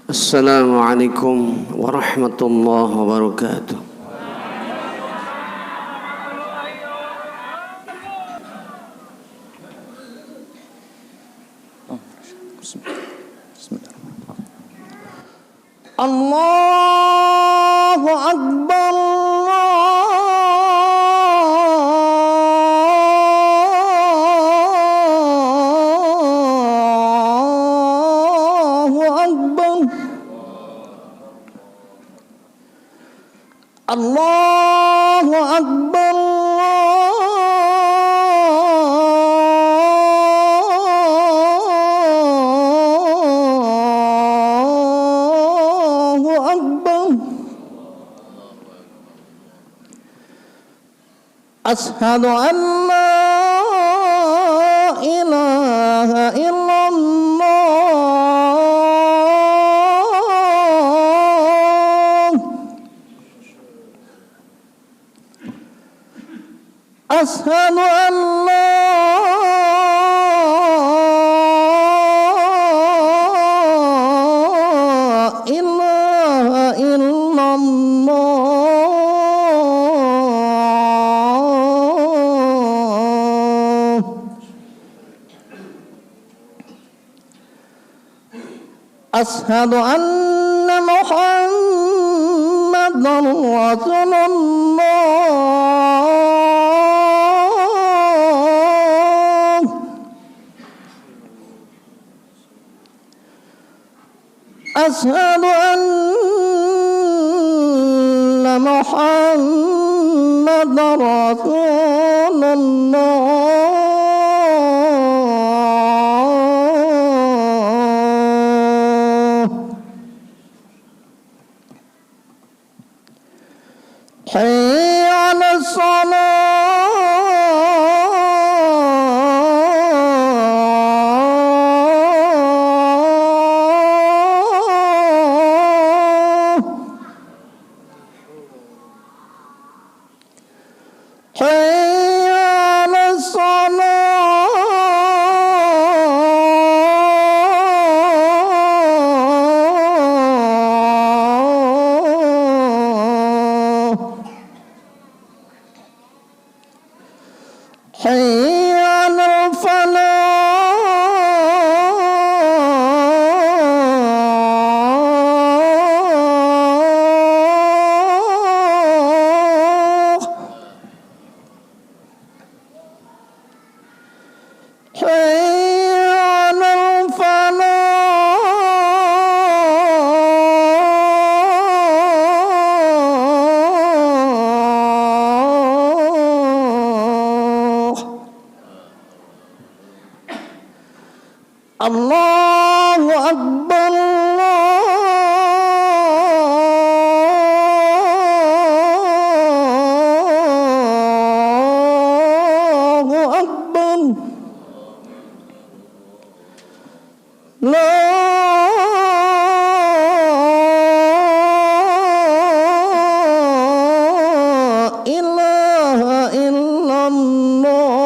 Assalamualaikum warahmatullahi wabarakatuh. Allahu Akbar. Allahu Akbar. Allahu Akbar. Ashhadu an la ilaha illallah. Ashhadu an la ilaha illallah. Ashhadu anna Muhammadan Rasulullah. Ashhadu anna Muhammadan Rasulullah. Hayya 'alas salah. Hayya 'alal falah. Hayya 'alal falah. Allahu Akbar. Allahu Akbar. La ilaha illallah.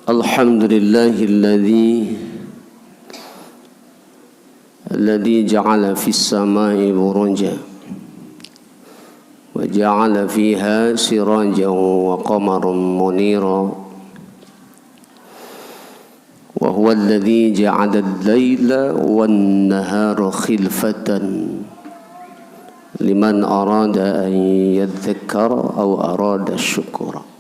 Alhamdulillahilladzi ja'ala fis samai burujan wa ja'ala fiha sirajan wa qamaran munira wa huwa alladzi ja'ala al-laila wan nahara khilfatan liman arada an yadhakkara aw arada syukura.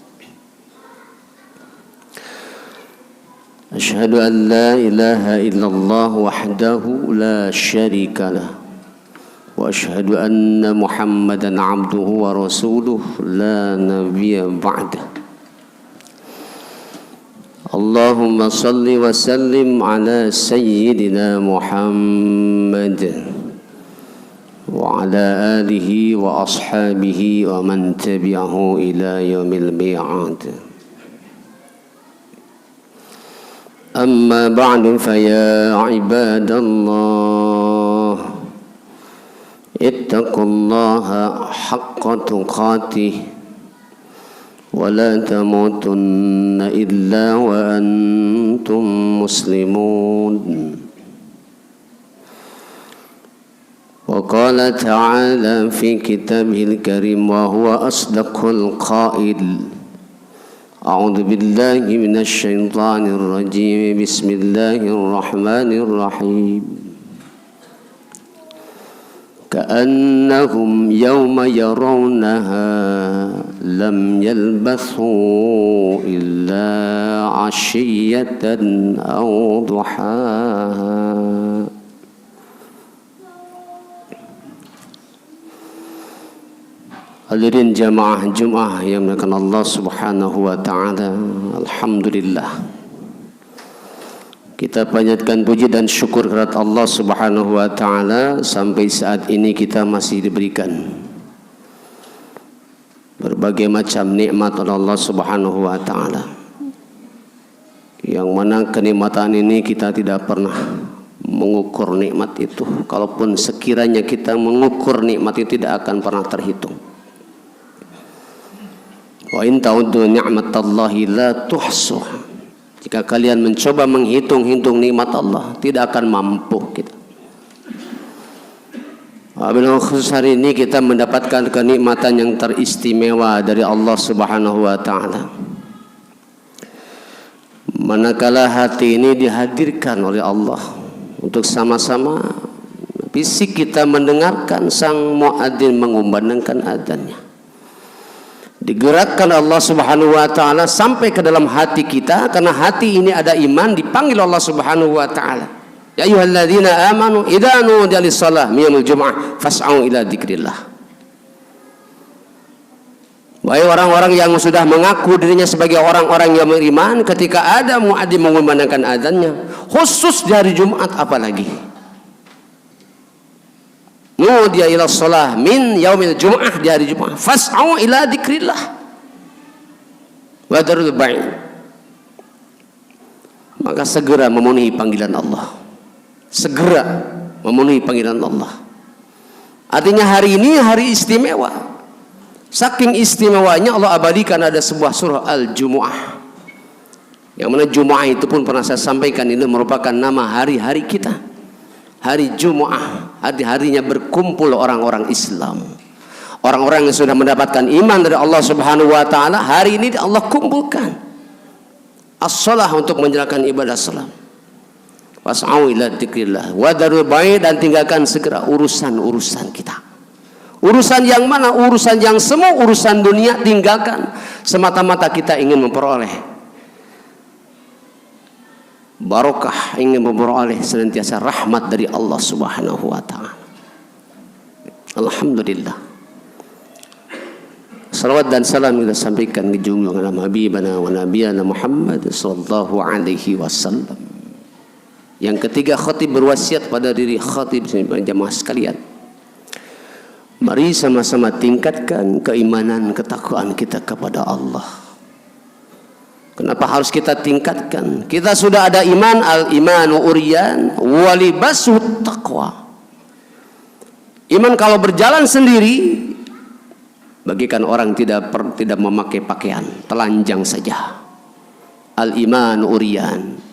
أشهد أن لا إله إلا الله وحده لا شريك له وأشهد أن محمدا عبده ورسوله لا نبي بعده. اللهم صل وسلم على سيدنا محمد وعلى آله وأصحابه ومن تبعه إلى يوم الميعاد. أما بعد فيا عباد الله اتقوا الله حق تقاته ولا تموتن إلا وأنتم مسلمون. وقال تعالى في كتابه الكريم وهو أصدق القائل أعوذ بالله من الشيطان الرجيم بسم الله الرحمن الرحيم كأنهم يوم يرونها لم يلبثوا إلا عشية أو ضحاها. Hadirin jamaah Jumat yang dimuliakan Allah Subhanahu wa taala. Alhamdulillah. Kita panjatkan puji dan syukur kepada Allah Subhanahu wa taala sampai saat ini kita masih diberikan berbagai macam nikmat oleh Allah Subhanahu wa taala. Yang mana kenikmatan ini kita tidak pernah mengukur nikmat itu. Kalaupun sekiranya kita mengukur nikmat itu tidak akan pernah terhitung. Wa in ta'uddu ni'matallahi la tuhsuha. Jika kalian mencoba menghitung-hitung nikmat Allah, tidak akan mampu kita. Wabillahi khusus hari ini kita mendapatkan kenikmatan yang teristimewa dari Allah Subhanahu wa taala. Manakala hati ini dihadirkan oleh Allah untuk sama-sama fisik kita mendengarkan sang muadzin mengumandangkan adzannya. Digerakkan Allah Subhanahu wa taala sampai ke dalam hati kita, karena hati ini ada iman, dipanggil Allah Subhanahu wa taala. Ya ayyuhalladzina amanu idza nudiya lis-shalah min yaumil jumu'ah fas'au ila dzikrillah. Wahai orang-orang yang sudah mengaku dirinya sebagai orang-orang yang beriman, ketika ada muadzin mengumandangkan azannya, khusus di hari Jumat apalagi. Nudiya ila shalah min yaumil jumu'ah, di hari Jumat, fas'au ila dzikrillah wa darul bai'. Maka segera memenuhi panggilan Allah. Segera memenuhi panggilan Allah. Artinya hari ini hari istimewa. Saking istimewanya Allah abadikan ada sebuah surah Al-Jumu'ah. Yang mana Jumu'ah itu pun pernah saya sampaikan, ini merupakan nama hari-hari kita. Hari Jumu'ah, hari-harinya berkumpul orang-orang Islam, orang-orang yang sudah mendapatkan iman dari Allah Subhanahu wa taala. Hari ini Allah kumpulkan as-shalah untuk menjalankan ibadah salat. Was'au ila dzikrillah wa darul bai', dan tinggalkan segera urusan-urusan kita. Urusan yang mana? Urusan yang semua urusan dunia tinggalkan, semata-mata kita ingin memperoleh barokah, ingin memperoleh senantiasa rahmat dari Allah Subhanahu wa taala. Alhamdulillah. Salawat dan salam kita sampaikan ke junjungan Habibana wa Nabiyana Muhammad sallallahu alaihi wasallam. Yang ketiga, khatib berwasiat pada diri khatib jamaah sekalian. Mari sama-sama tingkatkan keimanan, ketakwaan kita kepada Allah. Kenapa harus kita tingkatkan? Kita sudah ada iman, al-imanu uriyan walibasut taqwa. Iman kalau berjalan sendiri bagikan orang tidak memakai pakaian, telanjang saja. Al-iman uriyan.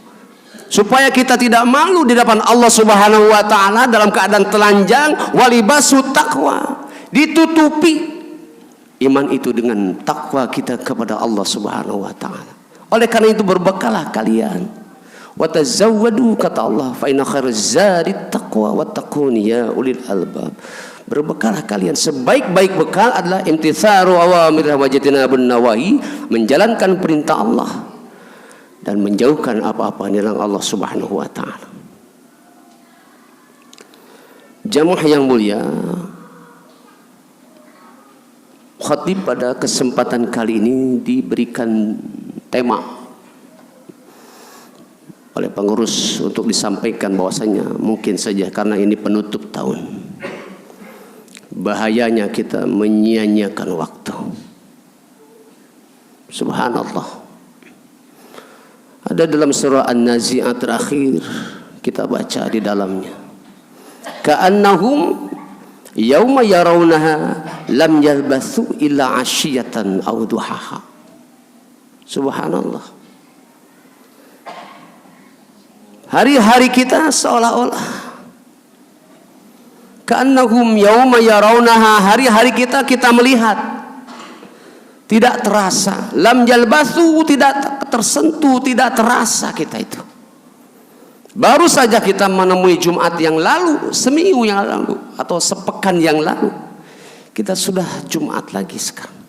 Supaya kita tidak malu di depan Allah Subhanahu wa taala dalam keadaan telanjang, walibasut taqwa. Ditutupi iman itu dengan takwa kita kepada Allah Subhanahu wa taala. Oleh karena itu berbekalah kalian. Wa tazawwadu, kata Allah, fa inna khairaz zadi taqwa wattaqun ya ulil albab. Berbekalah kalian, sebaik-baik bekal adalah imtitsaru awamir wa jitinabun nawahi, menjalankan perintah Allah dan menjauhkan apa-apa yang dilarang Allah Subhanahu wa taala. Jamaah yang mulia, khatib pada kesempatan kali ini diberikan tema oleh pengurus untuk disampaikan bahwasanya mungkin saja karena ini penutup tahun, bahayanya kita menyia-nyiakan waktu. Subhanallah. Ada dalam surah An-Nazi'at terakhir kita baca di dalamnya. Ka'annahum yauma yarawnaha lam yalbathu illa 'ashiyatan aw duhaha. Subhanallah. Hari-hari kita seolah-olah ka'annahum yauma yarawnaha, hari-hari kita melihat tidak terasa, lam yalbathu, tidak tersentuh, tidak terasa kita itu. Baru saja kita menemui Jumat yang lalu, seminggu yang lalu atau sepekan yang lalu, kita sudah Jumat lagi sekarang.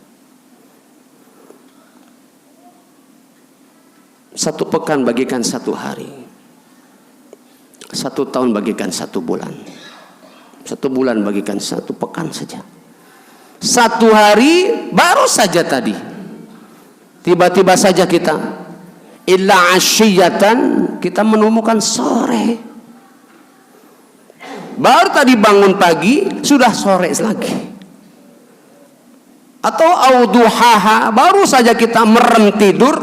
Satu pekan bagikan satu hari, satu tahun bagikan satu bulan, satu bulan bagikan satu pekan saja. Satu hari baru saja tadi, tiba-tiba saja kita illa asyiyatan, kita menemukan sore. Baru tadi bangun pagi sudah sore lagi. Atau auduhaha, baru saja kita merem tidur,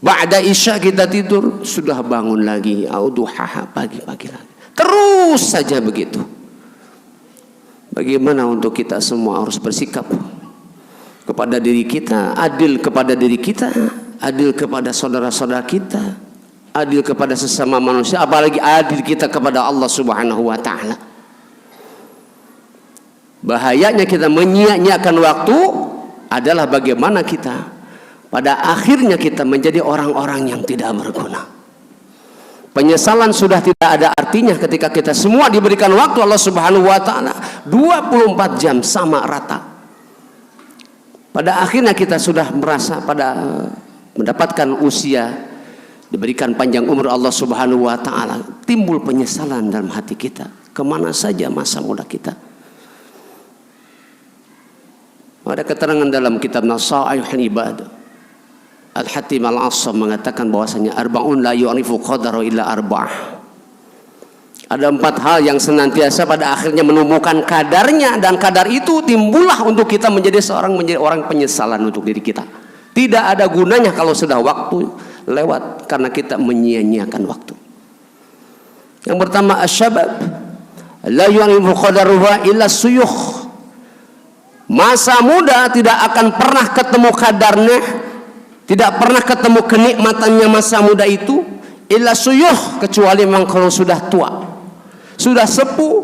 ba'da isya kita tidur, sudah bangun lagi auduhaha, pagi-pagi lagi. Terus saja begitu. Bagaimana untuk kita semua harus bersikap kepada diri kita, adil kepada diri kita, adil kepada saudara-saudara kita, adil kepada sesama manusia, apalagi adil kita kepada Allah Subhanahu wa taala. Bahayanya kita menyia-nyiakan waktu adalah bagaimana kita pada akhirnya kita menjadi orang-orang yang tidak berguna. Penyesalan sudah tidak ada artinya ketika kita semua diberikan waktu Allah Subhanahu wa taala 24 jam sama rata. Pada akhirnya kita sudah merasa pada mendapatkan usia, diberikan panjang umur Allah Subhanahu wa taala, timbul penyesalan dalam hati kita. Kemana saja masa muda kita? Ada keterangan dalam kitab Nasaihul Ibadah, Al-Hatim Al-Assam mengatakan bahwasanya arba'un la yu'rifu qadara illa arba'ah. Ada 4 hal yang senantiasa pada akhirnya menemukan kadarnya, dan kadar itu timbullah untuk kita menjadi orang penyesalan untuk diri kita. Tidak ada gunanya kalau sudah waktu lewat karena kita menyia-nyiakan waktu. Yang pertama asyabab la yu'rifu qadaruha illa suyukh. Masa muda tidak akan pernah ketemu kadarnya, tidak pernah ketemu kenikmatannya masa muda itu illa suyuh, kecuali memang kalau sudah tua, sudah sepuh,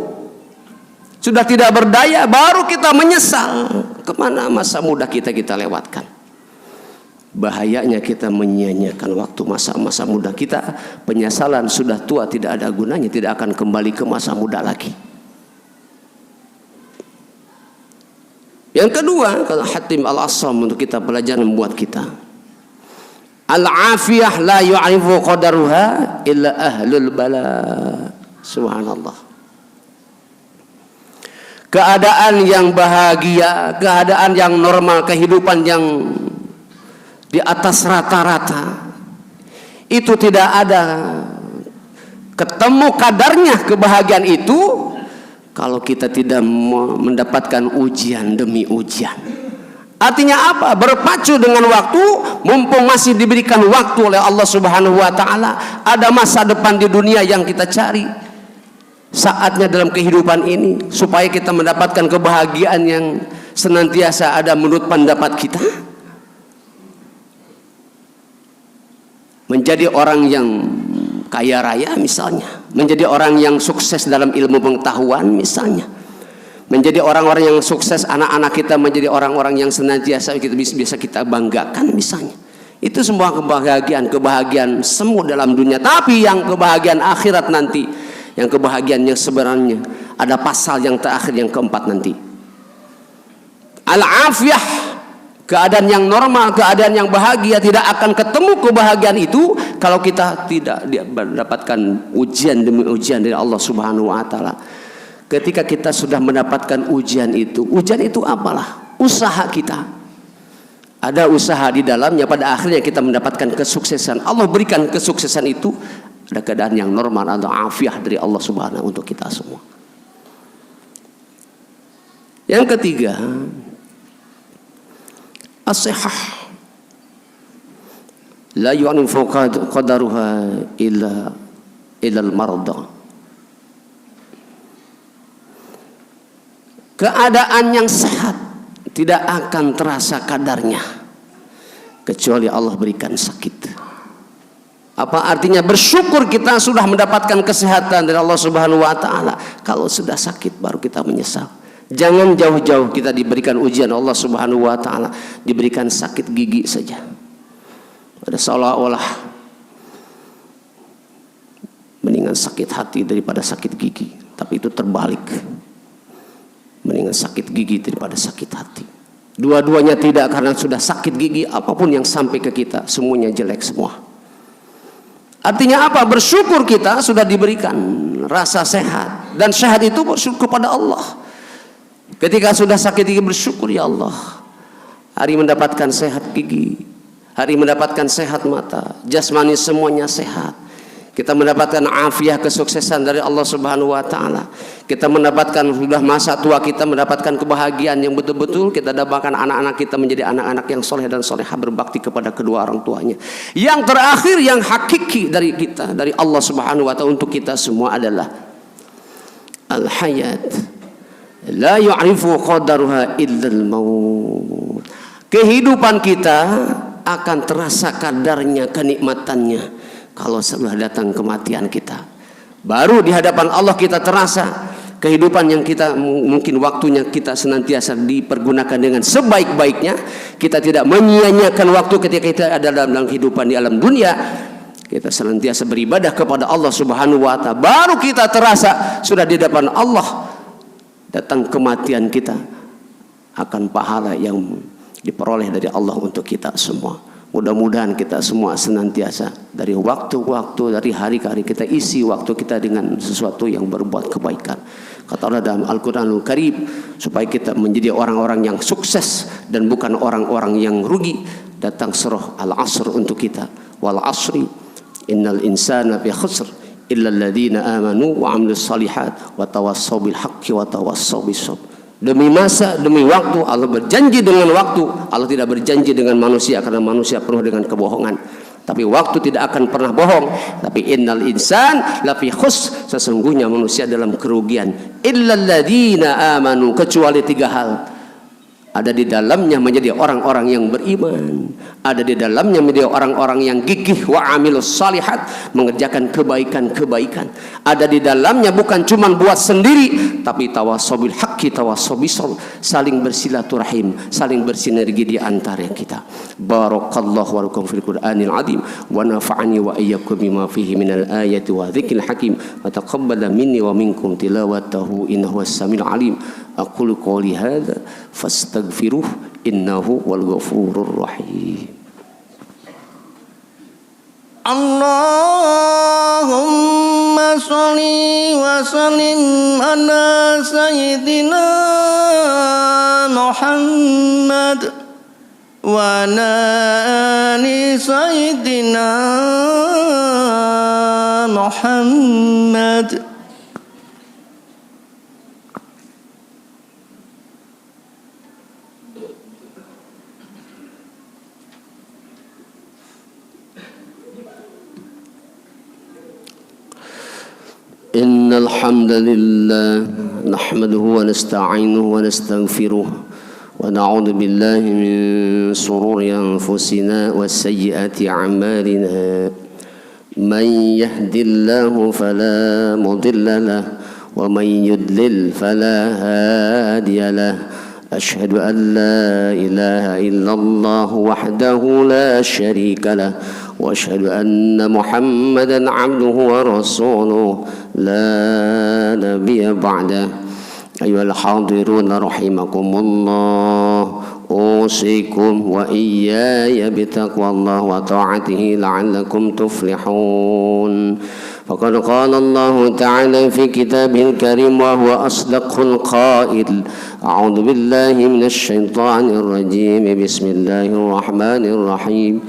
sudah tidak berdaya, baru kita menyesal kemana masa muda kita lewatkan. Bahayanya kita menyia-nyiakan waktu masa muda kita. Penyesalan sudah tua tidak ada gunanya, tidak akan kembali ke masa muda lagi. Yang kedua, kata Hatim Al-Assam, untuk kita pelajaran membuat kita, al-afiyah la yu'rifu qadaruha illa ahlul bala. Subhanallah. Keadaan yang bahagia, keadaan yang normal, kehidupan yang di atas rata-rata, itu tidak ada ketemu kadarnya kebahagiaan itu kalau kita tidak mendapatkan ujian demi ujian. Artinya apa? Berpacu dengan waktu, mumpung masih diberikan waktu oleh Allah Subhanahu wa taala, ada masa depan di dunia yang kita cari. Saatnya dalam kehidupan ini supaya kita mendapatkan kebahagiaan yang senantiasa ada menurut pendapat kita. Menjadi orang yang kaya raya misalnya, menjadi orang yang sukses dalam ilmu pengetahuan misalnya, menjadi orang-orang yang sukses, anak-anak kita menjadi orang-orang yang senantiasa kita bisa kita banggakan misalnya. Itu semua kebahagiaan semu dalam dunia. Tapi yang kebahagiaan akhirat nanti, yang kebahagiaannya sebenarnya ada pasal yang terakhir, yang keempat nanti. Al-afiyah, keadaan yang normal, keadaan yang bahagia. Tidak akan ketemu kebahagiaan itu kalau kita tidak mendapatkan ujian demi ujian dari Allah Subhanahu wa taala. Ketika kita sudah mendapatkan ujian itu apalah? Usaha kita. Ada usaha di dalamnya, pada akhirnya kita mendapatkan kesuksesan. Allah berikan kesuksesan itu, ada keadaan yang normal atau afiah dari Allah Subhanahu untuk kita semua. Yang ketiga, as-sihah. La yu'nifu qadaruha illa al-marda. Keadaan yang sehat tidak akan terasa kadarnya kecuali Allah berikan sakit. Apa artinya bersyukur kita sudah mendapatkan kesehatan dari Allah Subhanahu wa taala? Kalau sudah sakit baru kita menyesal. Jangan jauh-jauh kita diberikan ujian Allah Subhanahu wa taala, diberikan sakit gigi saja. Ada seolah-olah mendingan sakit hati daripada sakit gigi, tapi itu terbalik. Mendingan sakit gigi daripada sakit hati. Dua-duanya tidak, karena sudah sakit gigi apapun yang sampai ke kita semuanya jelek semua. Artinya apa? Bersyukur kita sudah diberikan rasa sehat, dan sehat itu bersyukur kepada Allah. Ketika sudah sakit gigi bersyukur, ya Allah, hari mendapatkan sehat gigi, hari mendapatkan sehat mata, jasmani semuanya sehat. Kita mendapatkan afiah, kesuksesan dari Allah Subhanahu wa taala. Kita mendapatkan sudah masa tua kita mendapatkan kebahagiaan yang betul-betul. Kita dapatkan anak-anak kita menjadi anak-anak yang soleh dan solehah, berbakti kepada kedua orang tuanya. Yang terakhir, yang hakiki dari kita, dari Allah Subhanahu wa taala untuk kita semua adalah al-hayat. La yu'rifu qadaruha illa al-maut. Kehidupan kita akan terasa kadarnya, kenikmatannya kalau setelah datang kematian kita. Baru di hadapan Allah kita terasa kehidupan yang kita mungkin waktunya kita senantiasa dipergunakan dengan sebaik-baiknya. Kita tidak menyia-nyiakan waktu ketika kita ada dalam kehidupan di alam dunia. Kita senantiasa beribadah kepada Allah Subhanahu wa taala. Baru kita terasa sudah di hadapan Allah, datang kematian kita, akan pahala yang diperoleh dari Allah untuk kita semua. Mudah-mudahan kita semua senantiasa dari waktu-waktu, dari hari ke hari kita isi waktu kita dengan sesuatu yang berbuat kebaikan. Kata Allah dalam Al-Quranul Karim, supaya kita menjadi orang-orang yang sukses dan bukan orang-orang yang rugi. Datang surah Al-Asr untuk kita. Wal asri innal insana fi khusr illa alladhina amanu wa amilus salihat wa tawassaw bil haqqi wa tawassaw bis sabr. Demi masa, demi waktu, Allah berjanji dengan waktu. Allah tidak berjanji dengan manusia, karena manusia penuh dengan kebohongan. Tapi waktu tidak akan pernah bohong. Tapi innal insan lafi khus, sesungguhnya manusia dalam kerugian. Illal ladzina amanu, kecuali 3 hal. Ada di dalamnya menjadi orang-orang yang beriman, ada di dalamnya menjadi orang-orang yang gigih wa amilus salihat, mengerjakan kebaikan-kebaikan. Ada di dalamnya bukan cuma buat sendiri, tapi tawassobil haqqi tawassobisol, saling bersilaturahim, saling bersinergi di antara kita. Barakallahu wa lakum fil Qur'anil azim wa nafa'ani wa iyyakum bima fihi minal ayati wa dzikril hakim wa taqabbala minni wa minkum tilawatahu innahu was-sami'ul alim. Aqulu qouli hadza fastaghfiruh innahu wal ghafurur rahim. Allahumma sholli wa sallim ala sayyidina Muhammad wa ala ali sayyidina Muhammad. إن الحمد لله نحمده ونستعينه ونستغفره ونعوذ بالله من شرور أنفسنا وسيئات أعمالنا من يهد الله فلا مضل له ومن يضلل فلا هادي له أشهد أن لا إله إلا الله وحده لا شريك له وأشهد أن محمدا عبده ورسوله لا نبي بعده أيها الحاضرون رحمكم الله أوصيكم وإياي بتقوى الله وطاعته لعلكم تفلحون فقد قال الله تعالى في كتابه الكريم وهو أصدق القائل أعوذ بالله من الشيطان الرجيم بسم الله الرحمن الرحيم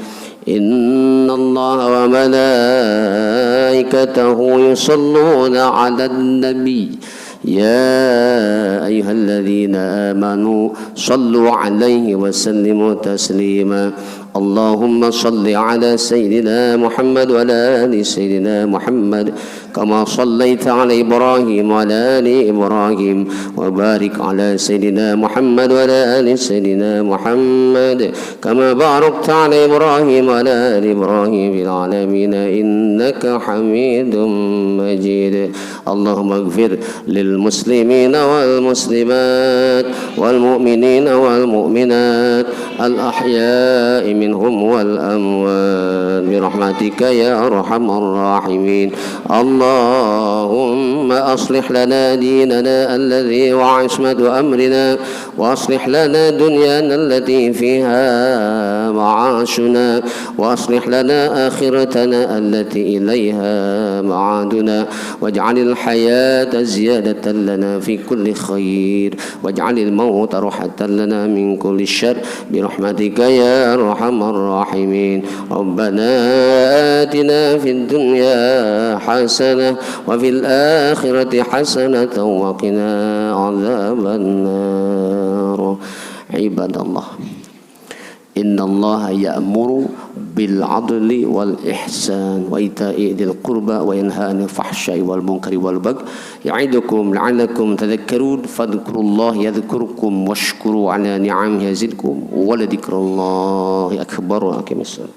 إن الله وملائكته يصلون على النبي يا أيها الذين آمنوا صلوا عليه وسلموا تسليما اللهم صل على سيدنا محمد وعلى آل سيدنا محمد كما صليت على إبراهيم وعلى آل إبراهيم وبارك على سيدنا محمد وعلى آل سيدنا محمد كما باركت على إبراهيم وعلى آل إبراهيم في العالمين إنك حميد مجيد اللهم اغفر للمسلمين والمسلمات والمؤمنين والمؤمنات الأحياء منهم والأموات برحمتك يا أرحم الراحمين اللهم أصلح لنا ديننا الذي هو عصمة أمرنا وأصلح لنا دنيانا التي فيها معاشنا وأصلح لنا آخرتنا التي إليها معادنا واجعل الحياة زيادة لنا في كل خير واجعل الموت راحة لنا من كل شر برحمتك يا أرحم الراحمين ربنا آتنا في الدنيا حسنة وفي الآخرة حسنة وقنا عذاب النار عباد الله إن الله يأمر بالعدل والإحسان وإيتاء ذي القربى وينهى عن الفحشاء والمنكر والبغي يعظكم لعلكم تذكرون فاذكروا الله يذكركم واشكروا على نعمه يزدكم ولذكر الله أكبر وأقم الصلاة.